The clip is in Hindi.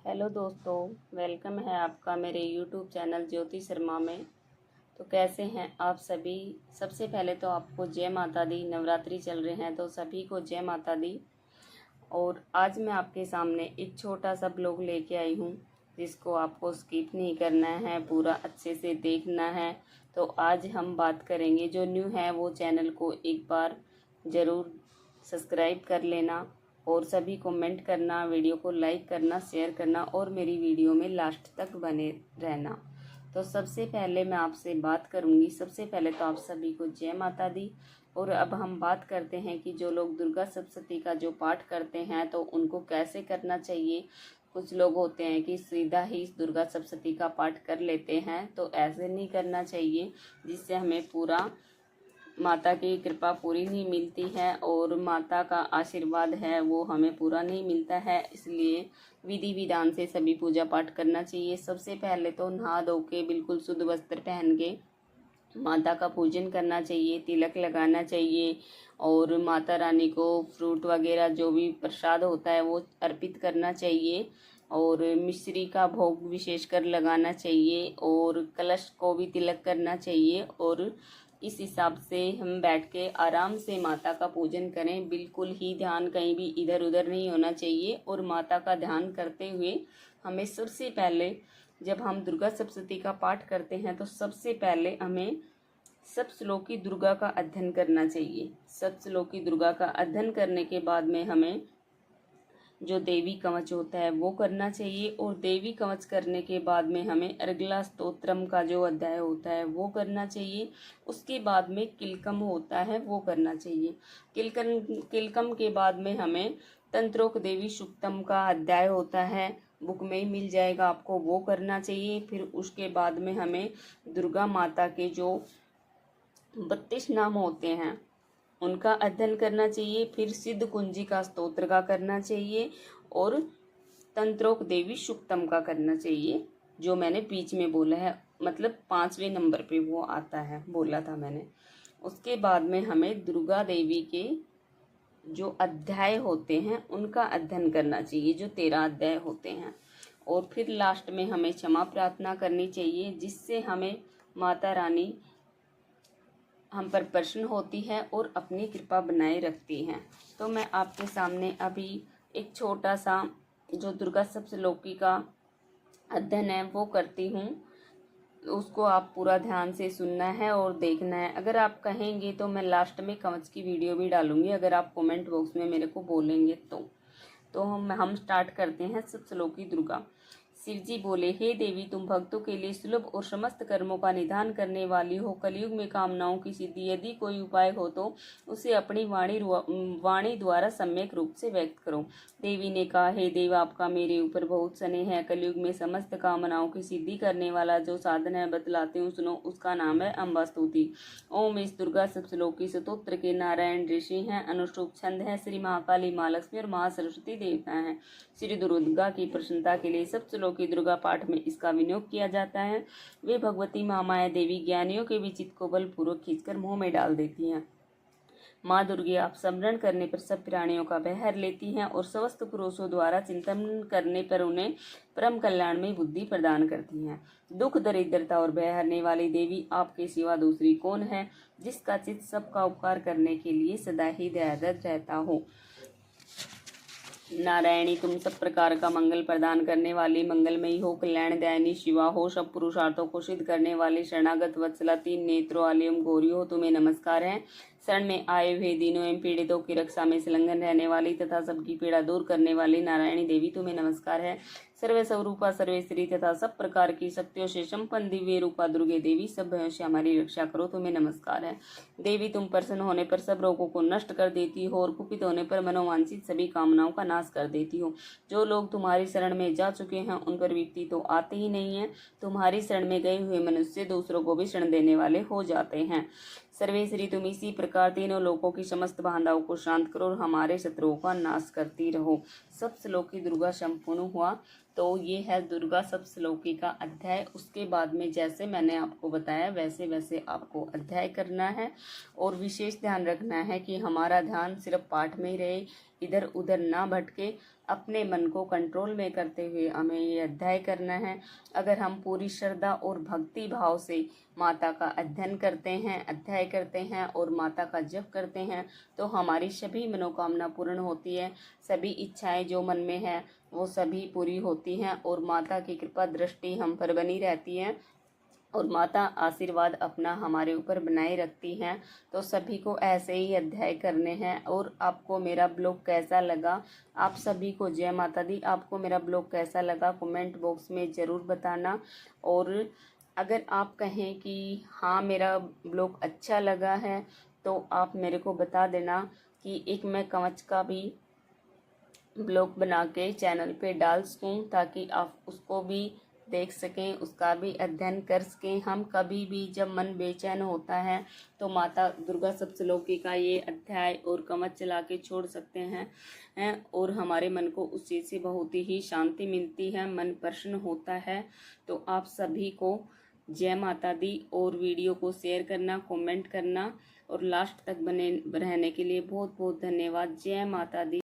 हेलो दोस्तों, वेलकम है आपका मेरे यूट्यूब चैनल ज्योति शर्मा में। तो कैसे हैं आप सभी। सबसे पहले तो आपको जय माता दी। नवरात्रि चल रहे हैं तो सभी को जय माता दी। और आज मैं आपके सामने एक छोटा सा ब्लॉग लेके आई हूँ जिसको आपको स्किप नहीं करना है, पूरा अच्छे से देखना है। तो आज हम बात करेंगे, जो न्यू है वो चैनल को एक बार ज़रूर सब्सक्राइब कर लेना और सभी कमेंट करना, वीडियो को लाइक करना, शेयर करना और मेरी वीडियो में लास्ट तक बने रहना। तो सबसे पहले मैं आपसे बात करूंगी, सबसे पहले तो आप सभी को जय माता दी। और अब हम बात करते हैं कि जो लोग दुर्गा सप्तशती का जो पाठ करते हैं तो उनको कैसे करना चाहिए। कुछ लोग होते हैं कि सीधा ही दुर्गा सप्तशती का पाठ कर लेते हैं, तो ऐसे नहीं करना चाहिए, जिससे हमें पूरा माता की कृपा पूरी नहीं मिलती है और माता का आशीर्वाद है वो हमें पूरा नहीं मिलता है। इसलिए विधि विधान से सभी पूजा पाठ करना चाहिए। सबसे पहले तो नहा धो के बिल्कुल शुद्ध वस्त्र पहन के माता का पूजन करना चाहिए, तिलक लगाना चाहिए और माता रानी को फ्रूट वगैरह जो भी प्रसाद होता है वो अर्पित करना चाहिए और मिश्री का भोग विशेषकर लगाना चाहिए और कलश को भी तिलक करना चाहिए। और इस हिसाब से हम बैठ के आराम से माता का पूजन करें। बिल्कुल ही ध्यान कहीं भी इधर उधर नहीं होना चाहिए। और माता का ध्यान करते हुए हमें सबसे पहले, जब हम दुर्गा सप्तशती का पाठ करते हैं तो सबसे पहले हमें सप्तश्लोकी दुर्गा का अध्ययन करना चाहिए। सप्तश्लोकी दुर्गा का अध्ययन करने के बाद में हमें जो देवी कवच होता है वो करना चाहिए और देवी कवच करने के बाद में हमें अर्गला स्तोत्रम का जो अध्याय होता है वो करना चाहिए। उसके बाद में किलकम होता है वो करना चाहिए। किलकम के बाद में हमें तंत्रोक देवी सुक्तम का अध्याय होता है, बुक में ही मिल जाएगा आपको, वो करना चाहिए। फिर उसके बाद में हमें दुर्गा माता के जो 32 नाम होते हैं उनका अध्ययन करना चाहिए। फिर सिद्ध कुंजी का स्तोत्र का करना चाहिए और तंत्रोक देवी सुक्तम का करना चाहिए, जो मैंने बीच में बोला है, मतलब 5वें नंबर पे वो आता है, बोला था मैंने। उसके बाद में हमें दुर्गा देवी के जो अध्याय होते हैं उनका अध्ययन करना चाहिए, जो 13 अध्याय होते हैं। और फिर लास्ट में हमें क्षमा प्रार्थना करनी चाहिए, जिससे हमें माता रानी हम पर प्रसन्न होती है और अपनी कृपा बनाए रखती हैं। तो मैं आपके सामने अभी एक छोटा सा जो दुर्गा सप्तशती का अध्ययन है वो करती हूँ, उसको आप पूरा ध्यान से सुनना है और देखना है। अगर आप कहेंगे तो मैं लास्ट में कवच की वीडियो भी डालूंगी, अगर आप कमेंट बॉक्स में मेरे को बोलेंगे तो हम स्टार्ट करते हैं सप्तश्लोकी दुर्गा। शिव जी बोले, हे देवी, तुम भक्तों के लिए सुलभ और समस्त कर्मों का निदान करने वाली हो। कलयुग में कामनाओं की सिद्धि यदि कोई उपाय हो तो उसे अपनी वाणी द्वारा सम्यक रूप से व्यक्त करो। देवी ने कहा, हे देव, आपका मेरे ऊपर बहुत स्नेह है। कलयुग में समस्त कामनाओं की सिद्धि करने वाला जो साधन है बतलाते हूँ, सुनो। उसका नाम है अम्बा स्तुति। ओम इस दुर्गा सप्तश्लोकी स्तोत्र के नारायण ऋषि हैं, अनुष्टुप छंद है, श्री महाकाली, माँ लक्ष्मी और महासरस्वती देवता है। श्री दुर्गा की प्रसन्नता के लिए सप्तश्लोकी दुर्गा पाठ में इसका विनियोग किया जाता है। वे भगवती महामाया देवी ज्ञानियों के भी चित्त को बलपूर्वक खींचकर मुंह में डाल देती हैं। माँ दुर्गे आप स्मरण करने पर सब प्राणियों का भय हर लेती हैं और समस्त पुरुषों द्वारा चिंतन करने पर उन्हें परम कल्याण में बुद्धि प्रदान करती हैं। दुख, दरिद्रता और भय हरने वाली देवी, आपके सिवा दूसरी कौन है जिसका चित्त सबका उपकार करने के लिए सदा ही दयादत्त रहता हो। नारायणी, तुम सब प्रकार का मंगल प्रदान करने वाली, मंगलमयी हो, कल्याणदायिनी शिवा हो, सब पुरुषार्थों को सिद्ध करने वाली, शरणागत वत्सला, 3 नेत्रों वाली एवं गौरी हो, तुम्हें नमस्कार है। शरण में आए हुए दीनों एवं पीड़ितों की रक्षा में संलग्न रहने वाली तथा सबकी पीड़ा दूर करने वाली नारायणी देवी, तुम्हें नमस्कार है। सर्व स्वरूपा, सर्वेश्वरी तथा सब प्रकार की शक्तियों से संपन्न दिव्य रूपा दुर्गे देवी, सब भयों से हमारी रक्षा करो, तुम्हें नमस्कार है। देवी, तुम प्रसन्न होने पर सब रोगों को नष्ट कर देती हो और कुपित होने पर मनोवांछित सभी कामनाओं का नाश कर देती हो। जो लोग तुम्हारी शरण में जा चुके हैं उन पर विपत्ति तो आते ही नहीं है। तुम्हारी शरण में गए हुए मनुष्य दूसरों को भी शरण देने वाले हो जाते हैं। सर्वेश्वरी, तुम इसी प्रकार तीनों लोकों की समस्त बाधाओं को शांत करो और हमारे शत्रुओं का नाश करती रहो। सप्तश्लोकी दुर्गा संपूर्ण हुआ। तो ये है दुर्गा सप्तश्लोकी का अध्याय। उसके बाद में जैसे मैंने आपको बताया वैसे वैसे आपको अध्याय करना है और विशेष ध्यान रखना है कि हमारा ध्यान सिर्फ पाठ में ही रहे। इधर उधर ना भटके, अपने मन को कंट्रोल में करते हुए हमें ये अध्याय करना है। अगर हम पूरी श्रद्धा और भक्ति भाव से माता का अध्ययन करते हैं, अध्याय करते हैं और माता का जप करते हैं तो हमारी सभी मनोकामना पूर्ण होती है। सभी इच्छाएं जो मन में है वो सभी पूरी होती हैं और माता की कृपा दृष्टि हम पर बनी रहती है और माता आशीर्वाद अपना हमारे ऊपर बनाए रखती हैं। तो सभी को ऐसे ही अध्याय करने हैं। और आपको मेरा ब्लॉग कैसा लगा, आप सभी को जय माता दी। आपको मेरा ब्लॉग कैसा लगा कमेंट बॉक्स में ज़रूर बताना। और अगर आप कहें कि हाँ मेरा ब्लॉग अच्छा लगा है तो आप मेरे को बता देना कि एक मैं कवच का भी ब्लॉग बना के चैनल पे डाल सकूँ ताकि आप उसको भी देख सकें, उसका भी अध्ययन कर सकें। हम कभी भी जब मन बेचैन होता है तो माता दुर्गा सप्तशलोकी का ये अध्याय और कवच चला के छोड़ सकते हैं और हमारे मन को उस चीज़ से बहुत ही शांति मिलती है, मन प्रसन्न होता है। तो आप सभी को जय माता दी और वीडियो को शेयर करना, कमेंट करना और लास्ट तक बने रहने के लिए बहुत बहुत धन्यवाद। जय माता दी।